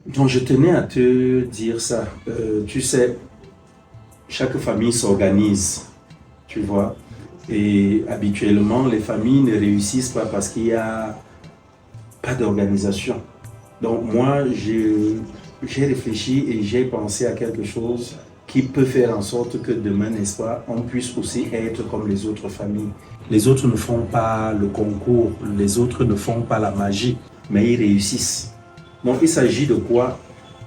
Donc, je tenais à te dire ça. Tu sais, chaque famille s'organise, tu vois. Et habituellement, les familles ne réussissent pas parce qu'il n'y a pas d'organisation. Donc, moi, j'ai réfléchi et j'ai pensé à quelque chose qui peut faire en sorte que demain, n'est-ce pas, on puisse aussi être comme les autres familles. Les autres ne font pas le concours, les autres ne font pas la magie, mais ils réussissent. Donc, il s'agit de quoi?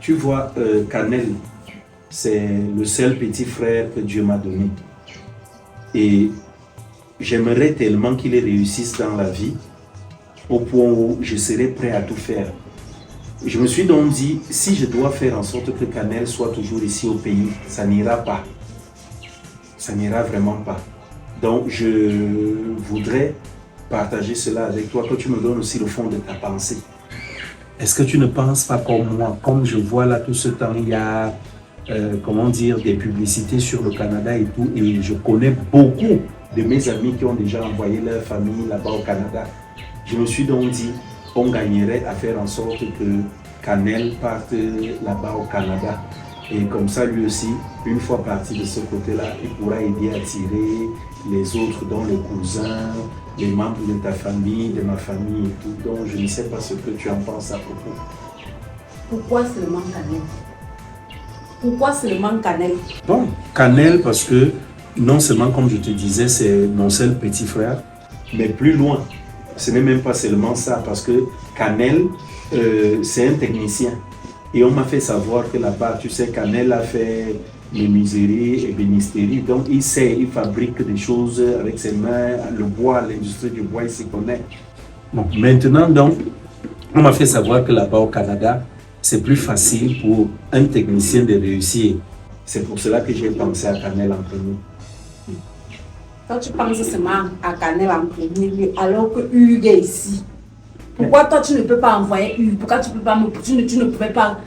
Tu vois, Canel, c'est le seul petit frère que Dieu m'a donné. Et j'aimerais tellement qu'il réussisse dans la vie, au point où je serais prêt à tout faire. Je me suis donc dit, si je dois faire en sorte que Canel soit toujours ici au pays, ça n'ira pas. Ça n'ira vraiment pas. Donc, je voudrais partager cela avec toi, que tu me donnes aussi le fond de ta pensée. Est-ce que tu ne penses pas comme moi? Comme je vois là tout ce temps, il y a, comment dire, des publicités sur le Canada et tout, et je connais beaucoup de mes amis qui ont déjà envoyé leur famille là-bas au Canada. Je me suis donc dit, on gagnerait à faire en sorte que Canel parte là-bas au Canada. Et comme ça, lui aussi, une fois parti de ce côté-là, il pourra aider à tirer les autres, dont les cousins, les membres de ta famille, de ma famille et tout. Donc, je ne sais pas ce que tu en penses à propos. Pourquoi seulement Canel? Pourquoi seulement Canel? Bon, Canel parce que non seulement, comme je te disais, c'est mon seul petit frère, mais plus loin. Ce n'est même pas seulement ça, parce que Canel, c'est un technicien. Et on m'a fait savoir que là-bas, tu sais, Canel a fait menuiserie et bénisterie. Donc, il sait, il fabrique des choses avec ses mains, le bois, l'industrie du bois, il s'y connaît. Bon, maintenant, donc, on m'a fait savoir que là-bas au Canada, c'est plus facile pour un technicien de réussir. C'est pour cela que j'ai pensé à Canel en premier. Toi, tu penses seulement à Canel en premier lieu, alors que Hugues est ici. Pourquoi toi, tu ne peux pas envoyer Hugues? Pourquoi tu ne pouvais pas...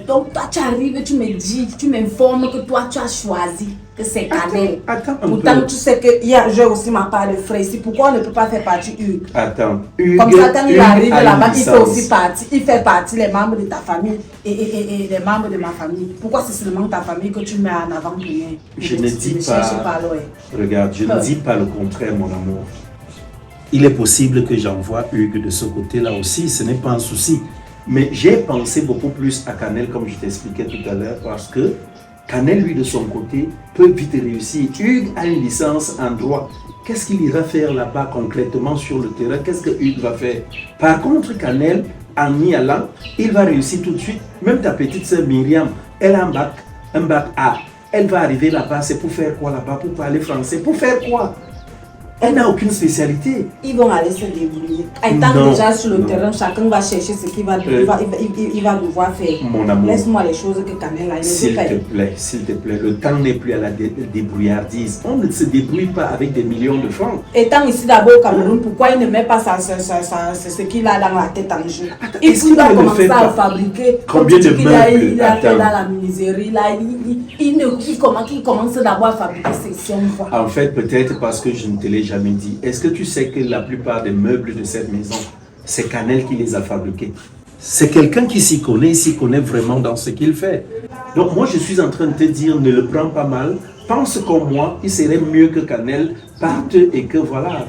donc, toi, tu arrives, tu me dis, tu m'informes que toi, tu as choisi que c'est Canel. Attends Pourtant, tu sais que j'ai aussi ma part de frère ici. Pourquoi on ne peut pas faire partie Hugues? Attends, Hugues, comme ça, quand il arrive là-bas, il fait aussi partie. Il fait partie les membres de ta famille et les membres de ma famille. Pourquoi c'est seulement ta famille que tu mets en avant premier? Je ne dis pas... Regarde, je ne dis pas le contraire, mon amour. Il est possible que j'envoie Hugues de ce côté-là aussi, ce n'est pas un souci. Mais j'ai pensé beaucoup plus à Canel, comme je t'expliquais tout à l'heure, parce que Canel, lui, de son côté, peut vite réussir. Hugues a une licence en droit. Qu'est-ce qu'il ira faire là-bas concrètement sur le terrain? Qu'est-ce que Hugues va faire? Par contre, Canel, en y allant, il va réussir tout de suite. Même ta petite sœur Myriam, elle a un bac A. Elle va arriver là-bas, c'est pour faire quoi là-bas? Pour parler français? Pour faire quoi? Elle n'a aucune spécialité. Ils vont aller se débrouiller. Étant déjà sur le terrain, chacun va chercher ce qu'il va, il va devoir faire. Mon amour, laisse-moi les choses que Canel a. s'il te plaît, le temps n'est plus à la débrouillardise. On ne se débrouille pas avec des millions de francs. Étant ici d'abord au Cameroun, pourquoi il ne met pas ce qu'il a dans la tête en jeu? Il va commencer à fabriquer. Combien de meubles il a fait dans la menuiserie. Il commence d'abord à fabriquer ses voix. En fait, peut-être parce que je ne te l'ai jamais dit. Est-ce que tu sais que la plupart des meubles de cette maison, c'est Canel qui les a fabriqués? C'est quelqu'un qui s'y connaît vraiment dans ce qu'il fait. Donc moi, je suis en train de te dire, ne le prends pas mal. Pense comme moi, il serait mieux que Canel parte et que voilà,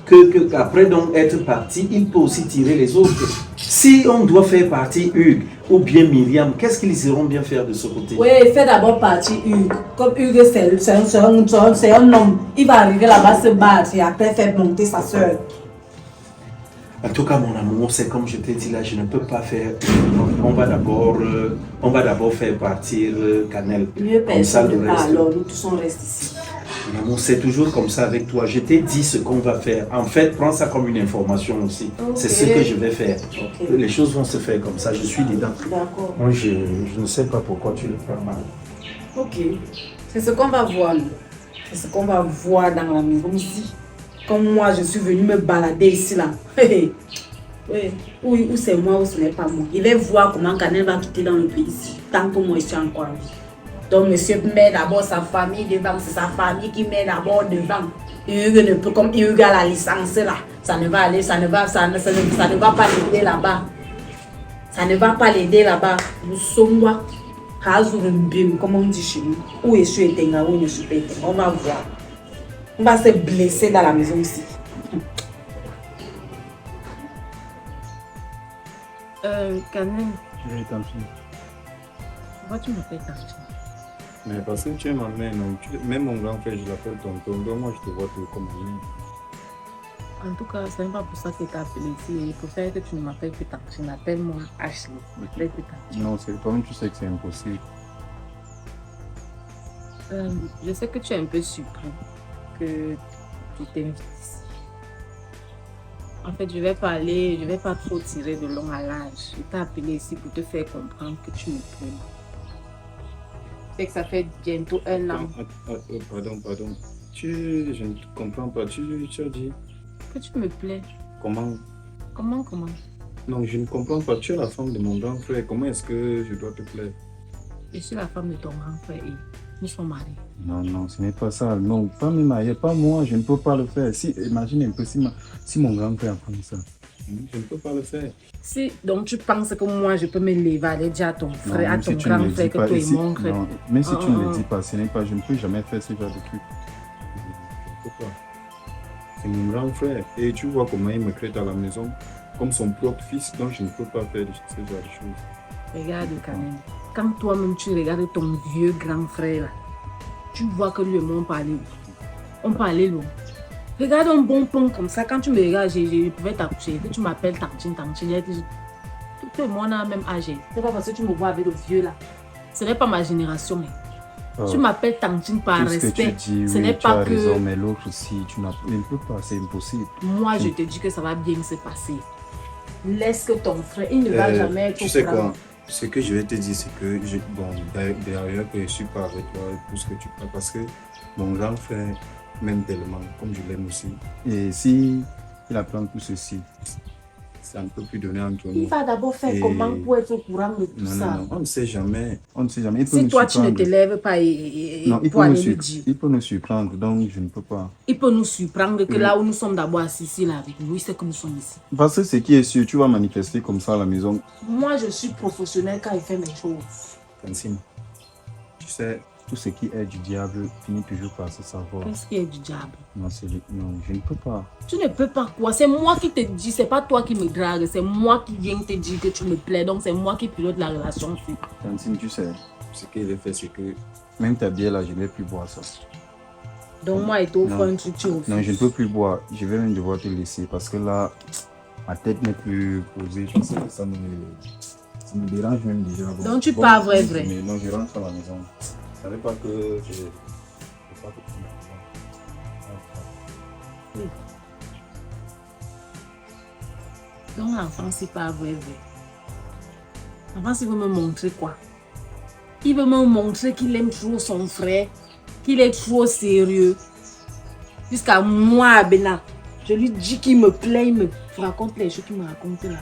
qu'après donc être parti, il peut aussi tirer les autres. Si on doit faire partie Hugues ou bien Myriam, qu'est-ce qu'ils iront bien faire de ce côté? Oui, fais d'abord partie Hugues. Comme Hugues, c'est un homme. Il va arriver là-bas se battre et après faire monter sa soeur. En tout cas, mon amour, c'est comme je t'ai dit là, je ne peux pas faire. On va d'abord faire partir Canel. Mieux personne ne parle, alors nous tous on reste ici. Mon amour, c'est toujours comme ça avec toi. Je t'ai dit ce qu'on va faire. En fait, prends ça comme une information aussi. Okay. C'est ce que je vais faire. Okay. Les choses vont se faire comme ça. Je suis dedans. D'accord. Moi, je ne sais pas pourquoi tu le prends mal. Ok. C'est ce qu'on va voir. C'est ce qu'on va voir dans la maison ici. Comme moi, je suis venue me balader ici là. Oui. Ou c'est moi ou ce n'est pas moi. Il va voir comment Canel va quitter dans le pays ici. Tant que moi je suis encore en vie. Donc monsieur met d'abord sa famille devant. C'est sa famille qui met d'abord devant. Hugues ne peut, comme Hugues a la licence là. Ça ne va aller, ça ne va pas l'aider là-bas. Ça ne va pas l'aider là-bas. Nous sommes là. Comme on dit chez nous. Où je suis éteint, où je suis pas éteint. On va voir. On va se blesser dans la maison aussi. Canet. Oui, tantine. Pourquoi tu me fais tantine? Mais parce que tu es ma mère, non. Même mon grand frère, je l'appelle tonton. Donc moi, je te vois tout comme un. En tout cas, ce n'est pas pour ça que tu as appelé ici. Il faut faire que tu ne m'appelles plus tantine. Appelle-moi Ashley. M'appelle plus tantine. Non, c'est toi-même, tu sais que c'est impossible. Je sais que tu es un peu surpris que tu t'invites ici. En fait, je vais pas trop tirer de long à large. Je t'ai appelé ici pour te faire comprendre que tu me plais. C'est que ça fait bientôt 1 an. Pardon. Je ne comprends pas. Tu as dit Que tu me plais. comment? Comment? Non, je ne comprends pas. Tu es la femme de mon grand frère. Comment est-ce que je dois te plaire? Je suis la femme de ton grand frère et nous sommes mariés. Non, ce n'est pas ça. Non, pas mes mariés, pas moi. Je ne peux pas le faire. Imagine un peu si mon grand frère apprend ça. Je ne peux pas le faire. Si donc tu penses que moi je peux me lever aller dire à ton frère, à ton si tu ne grand le frère dis que pas, toi et si- mon frère. non, mais si tu ne le dis pas, je ne peux jamais faire ce genre de truc. Je ne peux pas. C'est mon grand frère. Et tu vois comment il me traite à la maison, comme son propre fils, donc je ne peux pas faire ce genre de choses. Regarde quand même. Quand toi-même tu regardes ton vieux grand frère là, tu vois que lui et moi on parlait loin. Regarde un bon pont comme ça, quand tu me regardes, je pouvais t'accoucher, que tu m'appelles tantine. Tout le monde a le même âge. C'est pas parce que tu me vois avec le vieux là. Ce n'est pas ma génération. Mais. Tu m'appelles tantine par Tout ce que respect. tu dis, Ce oui, n'est tu as pas que raison, mais l'autre aussi, je ne peux pas, c'est impossible. moi je te dis que ça va bien se passer. Laisse que ton frère, il ne va jamais être Tu au sais courant. quoi? Ce que je vais te dire, c'est que derrière que je ne suis pas avec toi et tout ce que tu parles, parce que mon grand frère m'aime tellement, comme je l'aime aussi. Et si il apprend tout ceci, c'est un peu plus donné entre nous. Il va d'abord faire Et- comment pour être au courant de tout ça. Non, on ne sait jamais. On ne sait jamais. Il peut Si nous toi tu ne surprendre. te lèves pas et Non, pour aller lui dire, il peut nous surprendre, donc je ne peux pas. il peut nous surprendre que là où nous sommes d'abord assis ici là avec nous, il sait que nous sommes ici. Parce que ce qui est sûr, tu vas manifester comme ça à la maison. Moi je suis professionnel quand il fait mes choses. Francine, tu sais, tout ce qui est du diable finit toujours par se savoir. Qu'est-ce qui est du diable? Non, non, je ne peux pas. Tu ne peux pas quoi? C'est moi qui te dis, c'est pas toi qui me drague, c'est moi qui viens te dire que tu me plais, donc c'est moi qui pilote la relation. Francine, tu sais, ce qu'il a fait, c'est que même ta bière là, je ne vais plus boire ça. Donc moi et toi, Non. un truc, tu refuses. Non, je ne peux plus boire. Je vais même devoir te laisser parce que là, ma tête n'est plus posée. Parce que ça me dérange même déjà. Bon, Donc tu pars vrai. Mais non, je rentre à la maison. Je ne savais pas que je ne pas que tu m'as Donc l'enfant, c'est pas vrai. L'enfant, il veut me montrer quoi? Il veut me montrer qu'il aime trop son frère, qu'il est trop sérieux. Jusqu'à moi, Bena, je lui dis qu'il me plaît, il me raconte les choses qu'il me raconte là.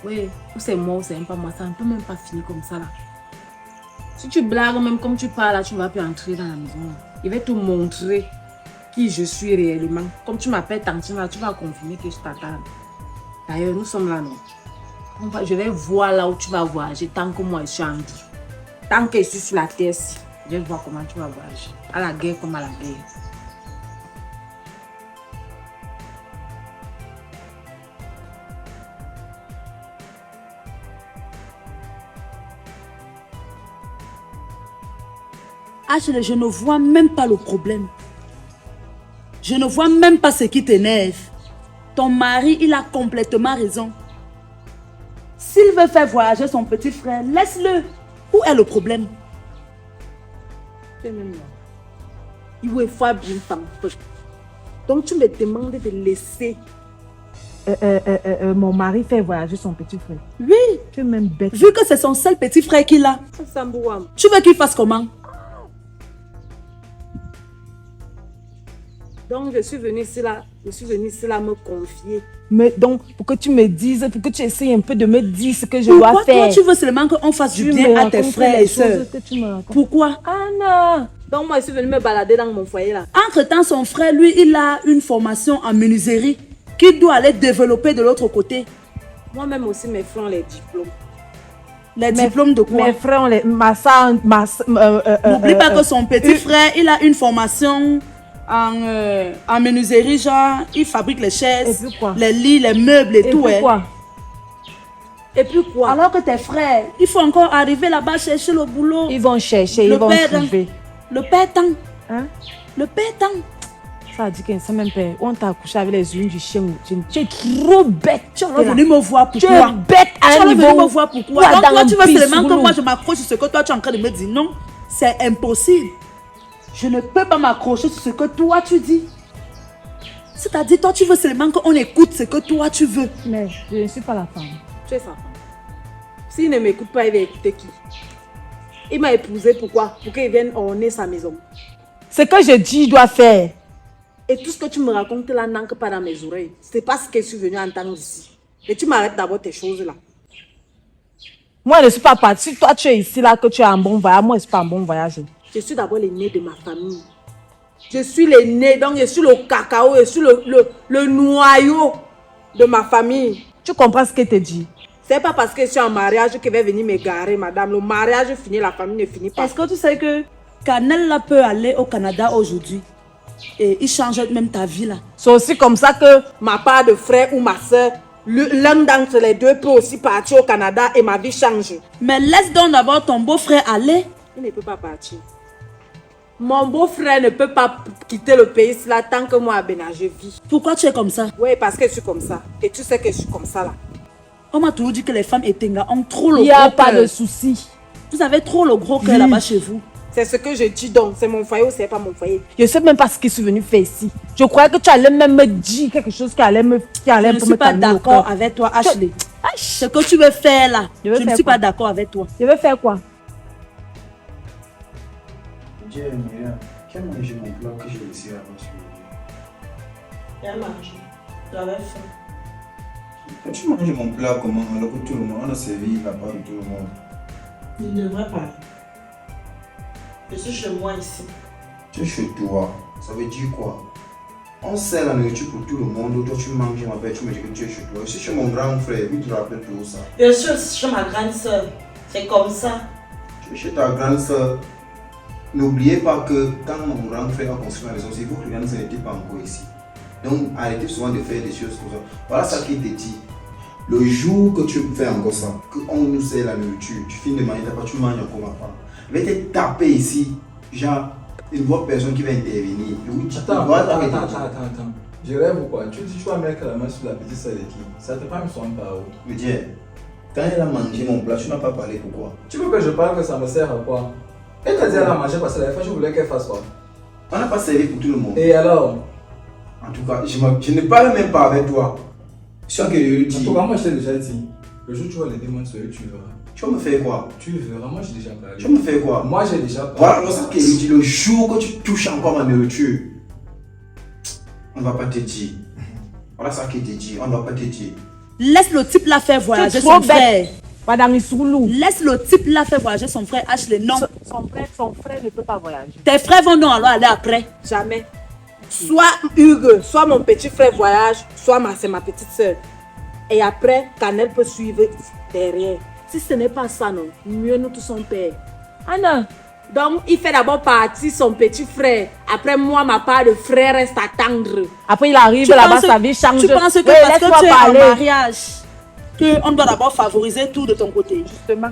Oui, ou c'est moi ou c'est pas moi, ça ne peut même pas finir comme ça là. Si tu blagues même comme tu parles là, tu ne vas plus entrer dans la maison. Là. Il va te montrer qui je suis réellement. Comme tu m'appelles tantine là, tu vas confirmer que je t'attends. D'ailleurs, nous sommes là, non? Je vais voir là où tu vas voyager tant que moi je suis en vie. Tant que je suis sur la terre, je vais voir comment tu vas voyager. À la guerre comme à la guerre. Ashley, je ne vois même pas le problème. Je ne vois même pas ce qui t'énerve. Ton mari, il a complètement raison. S'il veut faire voyager son petit frère, laisse-le. Où est le problème? Il faut faire bien t'en. Donc tu me demandes de laisser mon mari faire voyager son petit frère. Oui, Tu es même bête. vu que c'est son seul petit frère qu'il a, Sambouam. tu veux qu'il fasse comment? Donc je suis venue ici là me confier. Mais donc pour que tu me dises, pour que tu essayes un peu de me dire ce que je dois Pourquoi faire. toi, tu veux seulement qu'on fasse du bien à tes frères et sœurs? Pourquoi? Anna. Donc moi je suis venue me balader dans mon foyer là. Entre-temps, son frère, lui, il a une formation en menuiserie qu'il doit aller développer de l'autre côté. Moi-même aussi, mes frères ont les diplômes. Les diplômes de quoi? Mes frères ont les... N'oublie pas que son petit frère, il a une formation en menuiserie, genre, il fabrique les chaises, Et puis quoi? les lits, les meubles et tout. puis Hein. quoi? Et puis quoi? Alors que tes frères, il faut encore arriver là-bas chercher le boulot. Ils vont chercher, Le ils vont père, trouver. Le père tend. Hein? Le père tend. Ça a dit qu'un ça même père. On t'a accouché avec les unes du chien. Tu es trop bête. Tu es venu me voir Tu es pourquoi? bête à Tu un es niveau. venu me voir pourquoi? Toi, Donc dans toi, un tu veux seulement que bisounou. moi je m'accroche sur ce que toi tu es en train de me dire. Non, c'est impossible. Je ne peux pas m'accrocher sur ce que toi tu dis. C'est-à-dire, toi tu veux seulement qu'on écoute ce que toi tu veux. Mais je ne suis pas la femme. Tu es sa femme. S'il ne m'écoute pas, il va écouter qui? Il m'a épousé pourquoi? Pour qu'il vienne orner sa maison. Ce que je dis, je dois faire. Et tout ce que tu me racontes là n'entre pas dans mes oreilles. C'est pas ce que je suis venue entendre ici. Et tu m'arrêtes d'abord tes choses là. Moi, je ne suis pas partie. Toi, tu es ici, là, que tu as un bon voyage. Moi, je ne suis pas un bon voyage. Je suis d'abord l'aîné de ma famille. Je suis l'aîné, donc je suis le cacao, je suis le noyau de ma famille. Tu comprends ce que je te dis? C'est pas parce que je suis en mariage que je vais venir m'égarer, madame. Le mariage finit, la famille ne finit pas. Est-ce que tu sais que Canel là peut aller au Canada aujourd'hui et il change même ta vie là? C'est aussi comme ça que... Ma part de frère ou ma soeur, l'un d'entre les deux peut aussi partir au Canada et ma vie change. Mais laisse donc d'abord ton beau-frère aller. Il ne peut pas partir. Mon beau-frère ne peut pas quitter le pays là tant que moi à Bénin je vis. Pourquoi tu es comme ça? Oui, parce que je suis comme ça. Et tu sais que je suis comme ça là. On m'a toujours dit que les femmes Etenga ont trop le Il n'y gros a pas cœur. de souci. Vous avez trop le gros cœur là-bas chez vous. C'est ce que je dis donc. C'est mon foyer ou c'est pas mon foyer. Je ne sais même pas ce que je suis venue faire ici. Je croyais que tu allais même me dire quelque chose qui allait me... Je ne suis pas d'accord avec toi, Ashley. Ce que tu veux faire là, Je veux je ne faire suis quoi? pas d'accord avec toi. Je veux faire quoi? Dieu, Myriam, qui a mangé mon plat que j'ai laissé là-bas sur le lit? Il a mangé. J'avais faim. Quand tu manges mon plat, comment? Alors que tout le monde, on a servi la part de tout le monde. Il ne devrait pas. Je suis chez moi ici. Tu es chez toi, ça veut dire quoi? On sert la nourriture pour tout le monde, toi tu manges, je m'appelle, tu me dis que tu es chez toi. Je suis chez mon grand frère, lui tu te rappelles tout ça. Je suis chez ma grande soeur. C'est comme ça. Tu es chez ta grande soeur. N'oubliez pas que quand mon grand frère a construit la maison, c'est vous que la grande soeur n'était pas encore ici. Donc arrêtez souvent de faire des choses comme ça. Voilà ce qu'il te dit. Le jour que tu fais encore ça, qu'on nous sert la nourriture, tu finis de manger, tu manges encore ma femme. Je vais te taper ici, genre une autre personne qui va intervenir. Attends. Je rêve ou quoi? Tu dis tu vas mettre la main sur la petite sœur de qui? Ça te parle son par où? Je dis, quand elle a mangé mon plat, tu n'as pas parlé pourquoi? Tu veux que je parle que ça me sert à quoi? Elle t'a dit elle a mangé parce que la fois je voulais qu'elle fasse quoi? On n'a pas servi pour tout le monde. Et alors? En tout cas, je ne parle même pas avec toi. Ce que je lui En dis, tout cas, moi je t'ai déjà dit. Le jour où tu vas les démons sur eux, tu verras. tu vas me faire quoi? Tu verras, moi j'ai déjà parlé. Tu vas me faire quoi? Moi j'ai déjà parlé. Voilà, c'est ce que je lui dis. Le jour que tu touches encore ma nourriture, on ne va pas te dire. Voilà ce qu'il te dit, on ne va pas te dire. Laisse le type là faire voyager C'est son trop frère. Madame Issoulou. Laisse le type là faire voyager son frère Ashley. Non. Son frère ne peut pas voyager. Tes frères vont donc alors aller après. Jamais. Soit Hugues, soit mon petit frère voyage, soit c'est ma petite soeur. Et après, Canel peut suivre derrière. Si ce n'est pas ça, non, mieux nous tous son père. Ah non. Donc, il fait d'abord partie son petit frère. Après, moi, ma part de frère reste à attendre. Après, il arrive là-bas, sa vie change. Tu penses que Oui, parce que laisse-moi tu es en parler. mariage, qu'on doit d'abord favoriser tout de ton côté. Justement.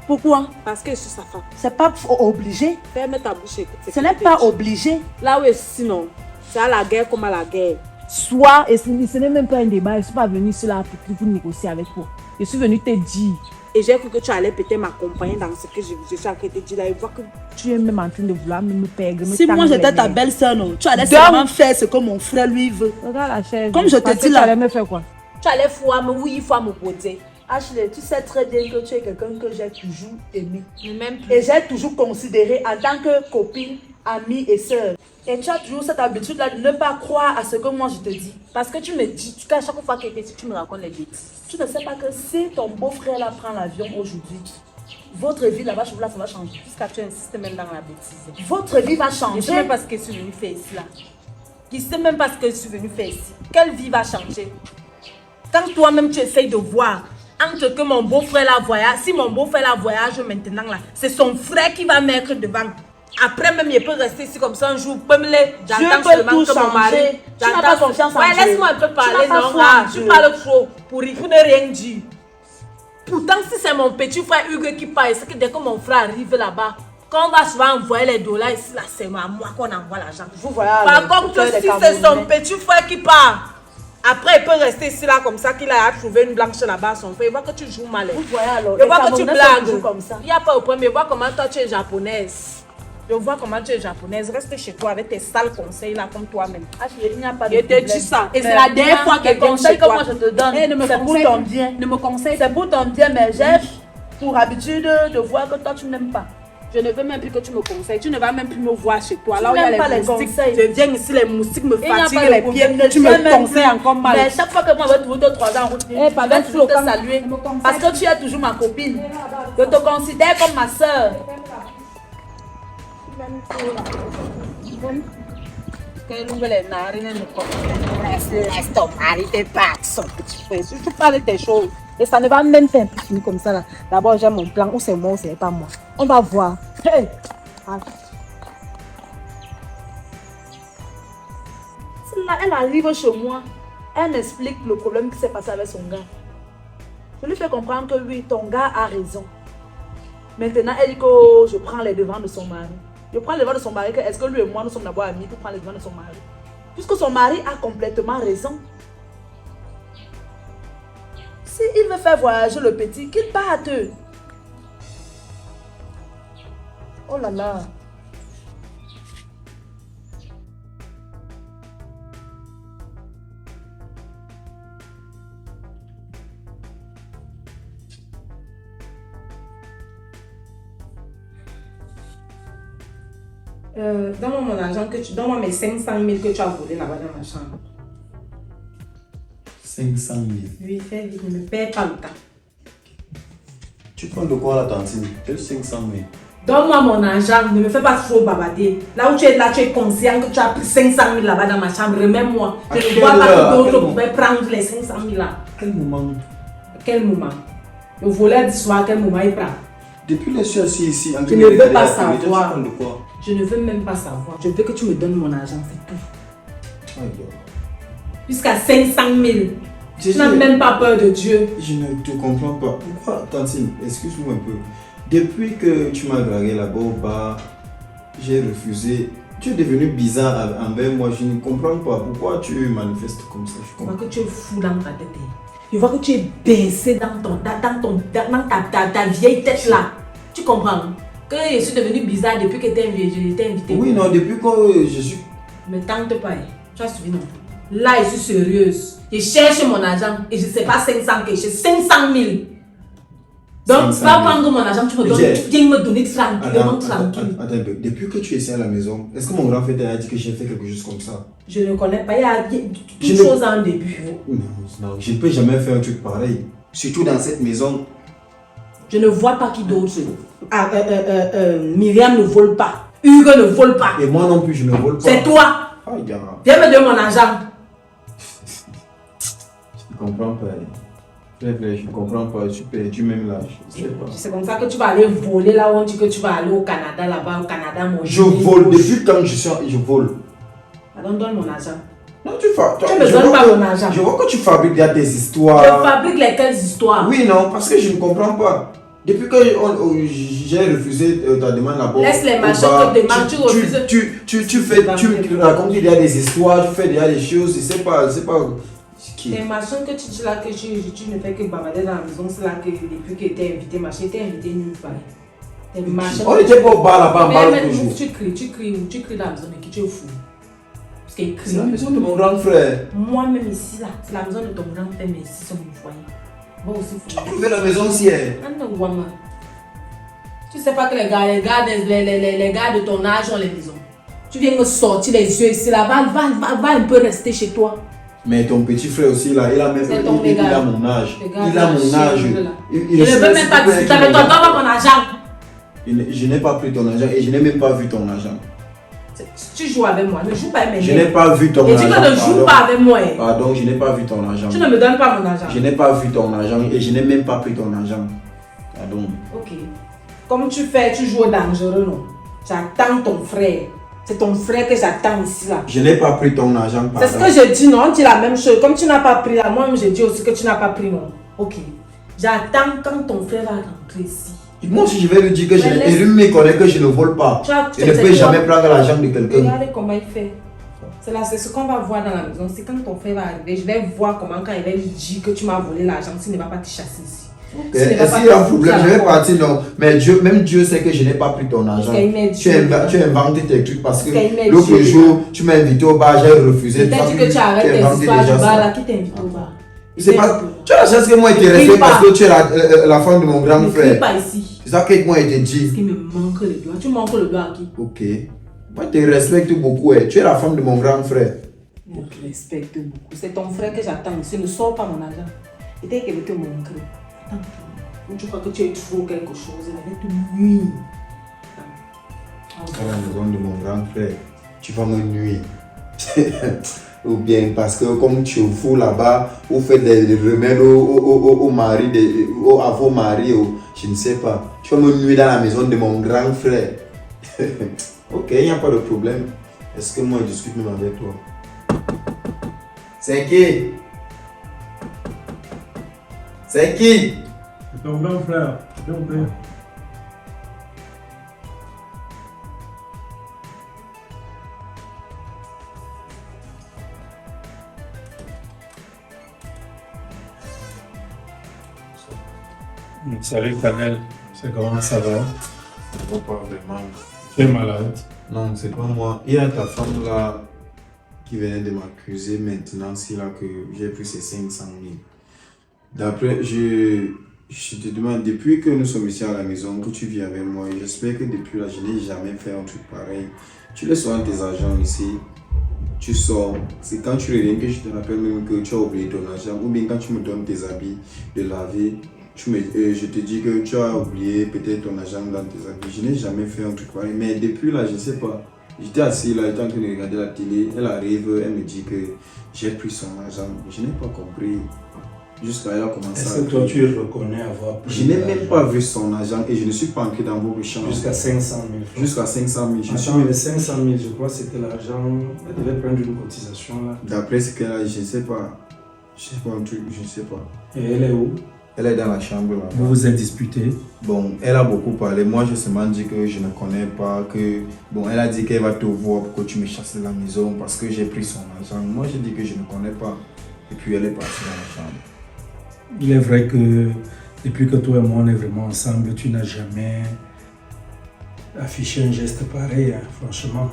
Pourquoi? Parce que je suis sa femme. C'est pas obligé. Ferme ta bouche. écoute Ce n'est pas obligé. Là où sinon, c'est à la guerre comme à la guerre. Soit, et ce n'est même pas un débat, je ne suis pas venue ici là pour négocier avec toi. Je suis venue te dire. Et j'ai cru que tu allais peut-être m'accompagner dans ce que je suis en train de te dire là. Et voir que Tu es même en train de vouloir me perdre. Si moi j'étais ta belle-sœur, non, tu allais Donc- seulement faire ce que mon frère lui veut. Regarde la chaise. Comme je te Parce dis que là. Tu allais me faire quoi? tu allais foirer, oui, il faut me poser. Ashley, tu sais très bien que tu es quelqu'un que j'ai toujours aimé. Même Et j'ai toujours considéré en tant que copine, amie et sœur. Et tu as toujours cette habitude-là de ne pas croire à ce que moi je te dis. Parce que tu me dis, qu'à chaque fois que tu me racontes les bêtises. Tu ne sais pas que si ton beau-frère là prend l'avion aujourd'hui, votre vie là-bas, chez vous là, ça va changer. Jusqu'à tu insistes même dans la bêtise. Votre vie va Je ne changer. sais même pas ce que je suis venue faire ici là. Je ne sais même pas ce que je suis venue faire ici. Quelle vie va changer? Quand toi-même tu essayes de voir entre que mon beau-frère la voyage, si mon beau-frère la voyage maintenant là, c'est son frère qui va mettre devant. Après même, il peut rester ici comme ça un jour. J'entends seulement que mon mari. Tu n'as pas confiance en Dieu. Ouais, laisse-moi un peu parler. Non, là, tu parles trop pour ne rien dire. Pourtant, si c'est mon petit frère Hugues qui parle, c'est que dès que mon frère arrive là-bas, quand on va souvent envoyer les dollars ici, là, c'est à moi qu'on envoie l'argent. Par contre, si c'est son petit frère qui part, après il peut rester ici là comme ça, qu'il a trouvé une blanche là-bas, son frère, il voit que tu joues mal. Vous voyez alors, je vois que tu blagues. Comme ça. Il n'y a pas au premier, vois comment toi tu es japonaise. Je vois comment tu es japonaise. Reste chez toi avec tes sales conseils là comme toi-même. Il n'y a pas de Je te dis ça. Et c'est la dernière fois que conseils que moi je te donne, c'est pour ton bien. Ne me conseille, c'est pour ton bien, mais j'ai pour habitude de voir que toi tu n'aimes pas. Je ne veux même plus que tu me conseilles. Tu ne vas même plus me voir chez toi. Là où il il y a les moustiques. Je viens ici, les moustiques me fatiguent les pieds. Tu me conseilles encore mal. Mais chaque fois que moi je vais te voir 2-3 ans en route, je vais toujours te saluer. Parce que tu es toujours ma copine. Je te considère comme ma soeur. Laisse ton mari te battre, son petit frère. Si tu parles des choses, et ça ne va même pas finir comme ça. D'abord, j'ai mon plan. Ou c'est moi ou c'est pas moi. On va voir. Hey. Là, elle arrive chez moi. Elle m'explique le problème qui s'est passé avec son gars. Je lui fais comprendre que oui, ton gars a raison. Maintenant, elle dit que je prends les devants de son mari. Je prends les devants de son mari, est-ce que lui et moi nous sommes d'abord amis pour prendre les devants de son mari? Puisque son mari a complètement raison. S'il veut faire voyager le petit, qu'il parte. Oh là là. Donne-moi mon argent donne-moi mes 500 000 que tu as volé là-bas dans ma chambre. 500 000. Oui, fais vite, ne me perds pas le temps. Tu prends de quoi la tantine? Quel 500 000? Donne-moi mon argent, ne me fais pas trop babader. Là où tu es là, tu es conscient que tu as pris 500 000 là-bas dans ma chambre. Remets-moi. Je ne vois pas que d'autres pouvaient prendre les 500 000 là. Quel moment? Quel moment? Le voleur du soir, quel moment il prend? Depuis les soeurs ici, je ne veux pas savoir. De quoi? Je ne veux même pas savoir. Je veux que tu me donnes mon argent, c'est tout. Oh, jusqu'à 500 000. Tu n'as même pas peur de Dieu. Je ne te comprends pas. Pourquoi, Tantine, excuse-moi un peu. Depuis que tu m'as dragué là-bas au bar, j'ai refusé. Tu es devenu bizarre envers moi. Je ne comprends pas. Pourquoi tu manifestes comme ça? Je vois que tu es fou dans ta tête. Je vois que tu es baissé dans ta vieille tête là. Tu comprends? Que je suis devenu bizarre depuis que tu t'es invité. Oui, non, depuis que je suis... Ne tente pas. Tu as suivi non? Là, je suis sérieuse. Je cherche mon argent et je ne sais pas 500 que je 500 000. Donc, tu vas prendre mon argent, tu me donnes, tu viens me donner tranquillement, tranquille. Attends, depuis que tu es ici à la maison, est-ce que mon grand frère t'a dit que j'ai fait quelque chose comme ça? Je ne connais pas, il y a toute chose en début. Non, je ne peux jamais faire un truc pareil. Surtout dans cette maison. Je ne vois pas qui d'autre. Myriam ne vole pas. Hugo ne vole pas. Et moi non plus, je ne vole pas. C'est toi. Oh, yeah. Viens me donner mon argent. Je ne comprends pas. Je ne comprends pas. Tu perds même là. C'est comme ça que tu vas aller voler là où on dit que tu vas aller au Canada, là-bas au Canada, mon je vole. Depuis quand je vole. Alors donne mon argent. Non, tu me donnes pas mon argent. Je vois que tu fabriques des histoires. Je fabrique lesquelles histoires? Oui, non, parce que je ne comprends pas. Depuis que j'ai refusé ta demande là-bas. Laisse les machins te demandent, tu refuses. Tu racontes qu'il y a des histoires, tu fais des choses, je sais pas. Les machins que tu dis là que tu ne fais que bavarder dans la maison, c'est là que depuis que tu es invité, machin, tu es invité nulle part. On n'était pas au bar là-bas, en bas toujours. Tu cries dans la maison, mais qui tu es fou. Parce qu'il crie. C'est la maison de mon grand frère. Moi-même ici là, c'est la maison de ton grand frère, mais ici c'est mon foyer. Tu as trouvé la maison aussi, hein? Tu sais pas que les gars de ton âge ont les maisons. Tu viens me sortir les yeux ici là, va un peu rester chez toi. Mais ton petit frère aussi là, il a mon âge. Il a mon âge. Je ne veux même pas discuter avec toi, donne-moi mon argent. Je n'ai pas pris ton argent et je n'ai même pas vu ton argent. Tu joues avec moi, ne joue pas avec mes Je n'ai nerfs. pas vu ton Et argent. dis que ne joue pardon. pas avec moi. Pardon, je n'ai pas vu ton argent. Tu ne me donnes pas mon argent. Je n'ai pas vu ton argent et je n'ai même pas pris ton argent. Pardon. Ok. Comme tu fais, tu joues au dangereux, non? J'attends ton frère. C'est ton frère que j'attends ici, là. Je n'ai pas pris ton argent, pardon. C'est ce que je dis, non? On dit la même chose. Comme tu n'as pas pris là, moi-même je dis aussi que tu n'as pas pris, non? Ok. J'attends quand ton frère va rentrer ici. Moi aussi, je vais lui dire que Mais laisse- lui me connaît que je ne vole pas. Je ne peux jamais prendre l'argent de quelqu'un. Regardez comment il fait. C'est ce qu'on va voir dans la maison. C'est quand ton frère va arriver, je vais voir comment quand il va lui dire que tu m'as volé l'argent, s'il ne va pas te chasser ici. S'il ne va pas S'il y a un te problème, foutre je à vais la partir, non. Mais même Dieu sait que je n'ai pas pris ton argent. qu'il m'ait dit. Tu as inventé tes trucs parce que Parce qu'il m'ait l'autre dit. jour, tu m'as invité au bar, j'ai refusé. Peut-être que tu arrêtes tes histoires du bar là, qui t'invite au bar. C'est pas. Tu as la chance que moi je te respecte parce que tu es la femme de mon grand Ne crie frère. pas ici. C'est ça que moi je te Parce dis. qu'il me manque le doigt. Tu manques le doigt à qui? Ok. Moi je te respecte beaucoup. Tu es la femme de mon grand frère. Je te respecte beaucoup. C'est ton frère que j'attends ici. Ne sors pas mon argent. Et dès qu'il veut te montrer. Attends. Tu crois que tu es trop quelque chose. Il va te nuire. À la maison de mon grand frère, tu vas me nuire. Ou bien parce que comme tu es fou là-bas, vous faites des remèdes au mari, à vos maris, je ne sais pas. Tu vas me nuire dans la maison de mon grand frère. Ok, il n'y a pas de problème. Est-ce que moi je discute même avec toi? C'est qui? C'est qui? C'est ton grand frère, s'il vous plaît. Salut Canel, c'est comment ça va? Ça va pas vraiment. Tu es malade? Non, c'est pas moi. Il y a ta femme là qui venait de m'accuser maintenant, c'est là que j'ai pris ces 500 000. D'après, je te demande, depuis que nous sommes ici à la maison, que tu vis avec moi, j'espère que depuis là, je n'ai jamais fait un truc pareil. Tu laisses souvent tes argent ici, tu sors, c'est quand tu reviens que je te rappelle même que tu as oublié ton argent, ou bien quand tu me donnes tes habits de laver, je te dis que tu as oublié peut-être ton argent dans tes habits. Je n'ai jamais fait un truc pareil, mais depuis là, je ne sais pas. J'étais assis là, j'étais en train de regarder la télé, elle arrive, elle me dit que j'ai pris son argent. Je n'ai pas compris. Jusqu'à là, elle a commencé à... Est-ce que toi tu reconnais avoir pris? Je n'ai même pas vu son argent et je ne suis pas entré dans vos échanges. Jusqu'à 500 000 francs. Jusqu'à 500 000. Je suis... Attends, mais les 500 000, je crois que c'était l'argent. Elle devait prendre une cotisation là. D'après ce qu'elle a, je ne sais pas. Je sais pas un truc, je ne sais pas. Et elle est où? Elle est dans la chambre là. Vous vous êtes disputé? Bon, elle a beaucoup parlé. Moi, je seulement dit que je ne connais pas, que... Bon, elle a dit qu'elle va te voir pour que tu me chasses de la maison parce que j'ai pris son argent. Moi, j'ai dit que je ne connais pas. Et puis, elle est partie dans la chambre. Il est vrai que depuis que toi et moi on est vraiment ensemble, tu n'as jamais affiché un geste pareil, hein, franchement.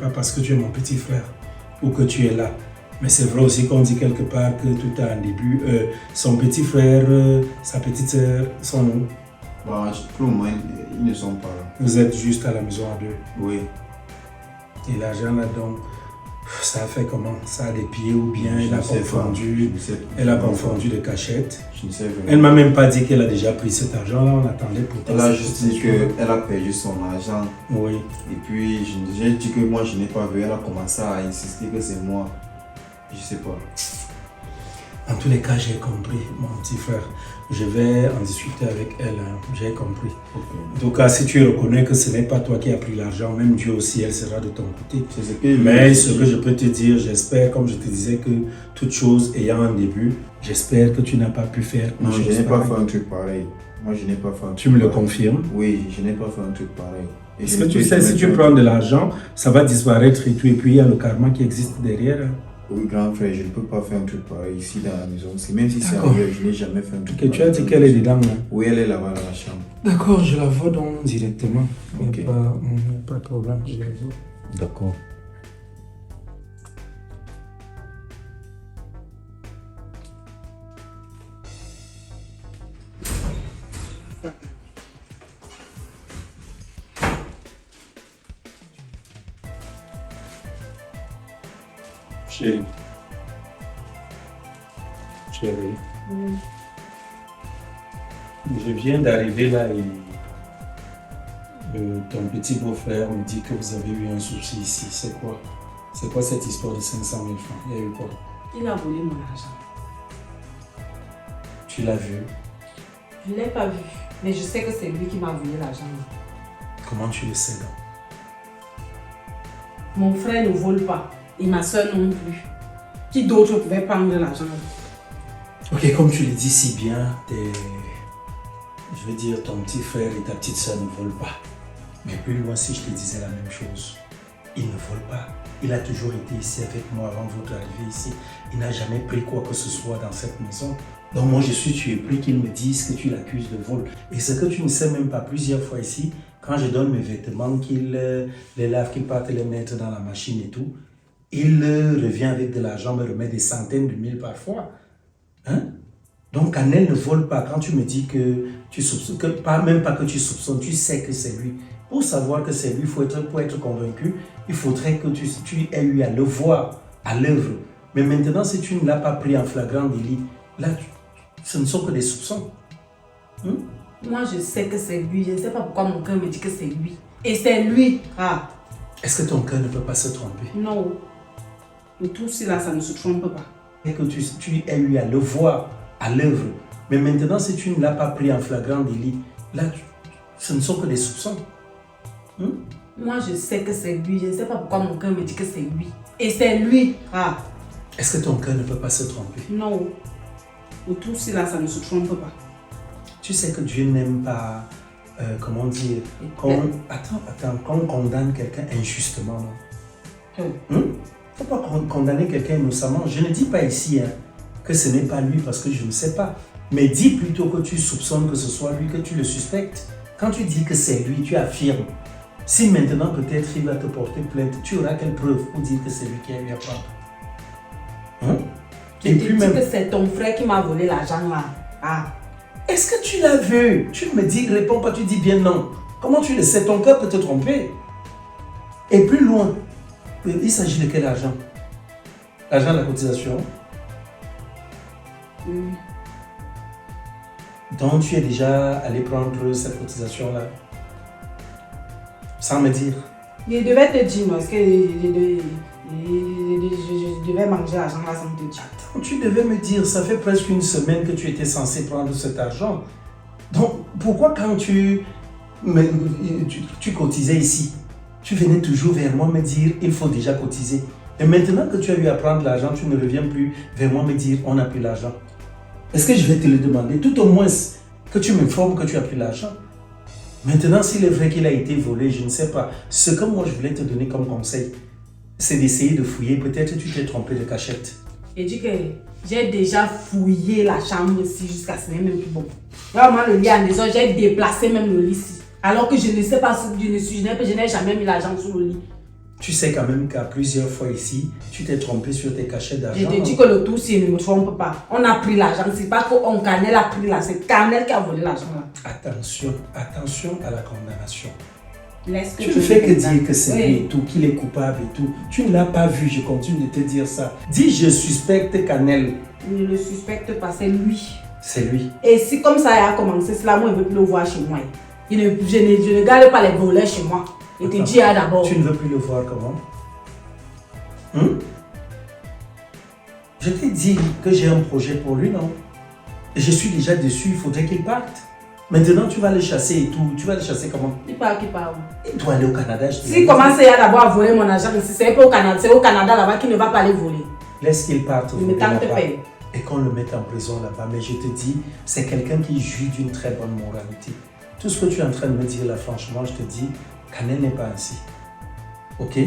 Pas parce que tu es mon petit frère ou que tu es là. Mais c'est vrai aussi qu'on dit quelque part que tout a un début. Son petit frère, sa petite sœur sont où? Bon, pour le moment, ils ne sont pas là. Vous êtes juste à la maison à deux. Oui. Et l'argent là donc, ça a fait comment? Ça a des pieds ou bien Je elle a ne sais confondu, pas. Je ne sais pas. elle a confondu de cachette. Je ne sais vraiment. Elle m'a même pas dit qu'elle a déjà pris cet argent là, on attendait pour Elle a juste dit qu'elle a perdu son argent. Oui. Et puis, j'ai dit que moi, je n'ai pas vu. Elle a commencé à insister que c'est moi. Je sais pas. En tous les cas, j'ai compris, mon petit frère. Je vais en discuter avec elle, hein. J'ai compris. Okay. En tout cas, si tu reconnais que ce n'est pas toi qui as pris l'argent, même Dieu aussi, elle sera de ton côté. C'est ce que Mais ce que je peux te dire, j'espère, comme je te disais, que toute chose ayant un début, j'espère que tu n'as pas pu faire une Non, chose je n'ai pas pareille. fait un truc pareil. Moi, je n'ai pas fait un truc Tu me le pareil. confirmes? Oui, je n'ai pas fait un truc pareil. Et Parce je que ne tu peux sais, si jamais tu faire- prends de l'argent, ça va disparaître et tout, et puis il y a le karma qui existe derrière. Hein. Oui, grand frère, je ne peux pas faire un truc pareil ici dans la maison. Même si c'est D'accord. arrivé, je n'ai jamais fait un truc Ok, tu as pareil. dit qu'elle est dedans, là. Oui, elle est là-bas dans la chambre. D'accord, je la vois donc directement. Ok. Il n'y a pas de problème, je la vois. D'accord. Chérie. Chérie. Je viens d'arriver là et Ton petit beau-frère me dit que vous avez eu un souci ici. C'est quoi? C'est quoi cette histoire de 500 000 francs? Il y a eu quoi? Il a volé mon argent. Tu l'as vu? Je ne l'ai pas vu, mais je sais que c'est lui qui m'a volé l'argent. Comment tu le sais donc? Mon frère ne vole pas et ma soeur non plus. Qui d'autre pouvait prendre l'argent? Ok, comme tu le dis si bien, je veux dire, ton petit frère et ta petite soeur ne volent pas. Mais plus loin, si je te disais la même chose, il ne vole pas. Il a toujours été ici avec moi avant votre arrivée ici. Il n'a jamais pris quoi que ce soit dans cette maison. Donc moi, je suis surpris qu'il me dise que tu l'accuses de vol. Et ce que tu ne sais même pas, plusieurs fois ici, quand je donne mes vêtements, qu'il les lave, qu'il parte les mettre dans la machine et tout, il revient avec de l'argent, me remet des centaines de mille parfois. Hein? Donc Canel ne vole pas. Quand tu me dis que tu soupçonnes, même pas que tu soupçonnes, tu sais que c'est lui. Pour savoir que c'est lui, pour être convaincu, il faudrait que tu aies eu à le voir à l'œuvre. Mais maintenant, si tu ne l'as pas pris en flagrant délit, là, ce ne sont que des soupçons. Moi, je sais que c'est lui. Je ne sais pas pourquoi mon cœur me dit que c'est lui. Et c'est lui. Ah. Est-ce que ton cœur ne peut pas se tromper? Non. Le tout si là, ça ne se trompe pas. Et que tu aies eu à le voir à l'œuvre. Mais maintenant, si tu ne l'as pas pris en flagrant délit, là, ce ne sont que des soupçons. Moi, je sais que c'est lui. Je ne sais pas pourquoi mon cœur me dit que c'est lui. Et c'est lui. Ah. Est-ce que ton cœur ne peut pas se tromper? Non. Le tout si là, ça ne se trompe pas. Tu sais que Dieu n'aime pas, comment dire, qu'on condamne quelqu'un injustement. Il ne faut pas condamner quelqu'un innocemment. Je ne dis pas ici que ce n'est pas lui parce que je ne sais pas. Mais dis plutôt que tu soupçonnes que ce soit lui, que tu le suspectes. Quand tu dis que c'est lui, tu affirmes. Si maintenant peut-être il va te porter plainte, tu auras quelle preuve pour dire que c'est lui qui a eu à prendre? Et puis même que c'est ton frère qui m'a volé l'argent là. Ah. Est-ce que tu l'as vu? Tu me dis, réponds pas, tu dis bien non. Comment tu le sais? Ton cœur peut te tromper. Et plus loin, il s'agit de quel argent? L'argent de la cotisation? Oui. Donc tu es déjà allé prendre cette cotisation-là? Sans me dire? Je devais te dire, moi, est-ce que je devais manger l'argent là sans te dire? Attends, tu devais me dire, ça fait presque une semaine que tu étais censé prendre cet argent. Donc pourquoi quand tu cotisais ici, tu venais toujours vers moi me dire, il faut déjà cotiser. Et maintenant que tu as eu à prendre l'argent, tu ne reviens plus vers moi me dire, on n'a plus l'argent. Est-ce que je vais te le demander? Tout au moins que tu m'informes que tu as pris l'argent. Maintenant, s'il est vrai qu'il a été volé, je ne sais pas. Ce que moi je voulais te donner comme conseil, c'est d'essayer de fouiller. Peut-être tu t'es trompé de cachette. Et dis que j'ai déjà fouillé la chambre ici jusqu'à ce n'est même plus bon. Vraiment, le lit à la maison, j'ai déplacé même le lit ici. Alors que je ne sais pas, je n'ai jamais mis l'argent sous le lit. Tu sais quand même qu'à plusieurs fois ici, tu t'es trompé sur tes cachets d'argent. Je te dis que le tout, si je ne me trompe pas, on a pris l'argent. C'est pas qu'on Canel a pris l'argent, c'est Canel qui a volé l'argent. Attention, attention à la condamnation. Tu ne fais que dire que c'est lui et tout, qu'il est coupable et tout. Tu ne l'as pas vu, je continue de te dire ça. Dis, je suspecte Canel. Je ne le suspecte pas, c'est lui. C'est lui. Et si comme ça a commencé, cela, moi, je ne veux plus le voir chez moi. Je ne garde pas les volets chez moi. Je te dis d'abord. Tu ne veux plus le voir comment? Je t'ai dit que j'ai un projet pour lui, non? Et je suis déjà déçu, il faudrait qu'il parte. Maintenant, tu vas le chasser et tout. Tu vas le chasser comment? Il part où? Il doit aller au Canada. S'il commence d'abord à voler mon argent ici, c'est pas au Canada. C'est au Canada là-bas qu'il ne va pas aller voler. Laisse qu'il parte. Il me tente de payer. Et qu'on le mette en prison là-bas. Mais je te dis, c'est quelqu'un qui jouit d'une très bonne moralité. Tout ce que tu es en train de me dire là, franchement, je te dis, Canel n'est pas ainsi. Ok?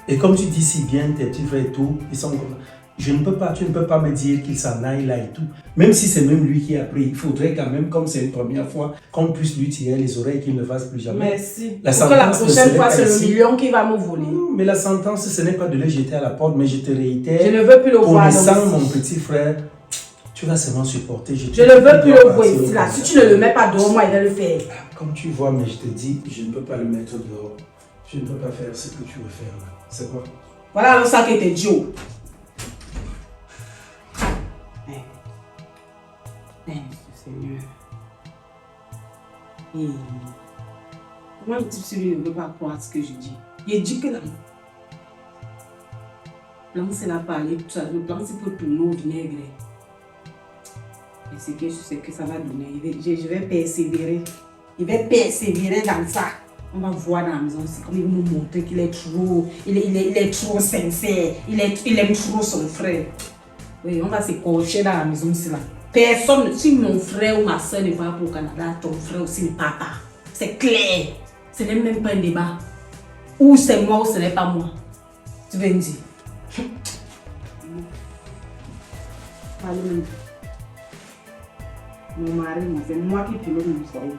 Et comme tu dis si bien, tes petits frères et tout, ils sont comme ça. Tu ne peux pas me dire qu'il s'en aille là et tout. Même si c'est même lui qui a pris, il faudrait quand même, comme c'est une première fois, qu'on puisse lui tirer les oreilles, qu'il ne fasse plus jamais. Merci. La Pour que la prochaine fois, c'est le million qui va me voler. Mais la sentence, ce n'est pas de le jeter à la porte, mais je te réitère. Je ne veux plus le voir. Connaissant mon petit frère, tu vas seulement supporter. Je ne veux plus le voir ici là. Si tu ne le mets pas dehors, moi, il va le faire. Comme tu vois, mais je te dis, je ne peux pas le mettre dehors. Je ne peux pas faire ce que tu veux faire là. C'est quoi? Voilà le sac qui était Joe. Seigneur. Moi, Moi, le type sur lui ne veut pas croire ce que je dis. Il dit que là. Le plan, c'est la parler, tout ça. Le plan, c'est pour tourner au vinaigre. Et c'est que je sais que ça va donner. Je vais persévérer. Il va persévérer dans ça. On va voir dans la maison aussi, comme il va nous montrer qu'il est trop, il est trop sincère, il aime trop son frère. Oui, on va se coacher dans la maison aussi là. Personne, si mon frère ou ma soeur ne va pas au Canada, ton frère aussi ne part pas. C'est clair. Ce n'est même pas un débat. Ou c'est moi ou ce n'est pas moi. Tu veux me dire? Allez, mon mari, c'est moi qui pilote mon foyer.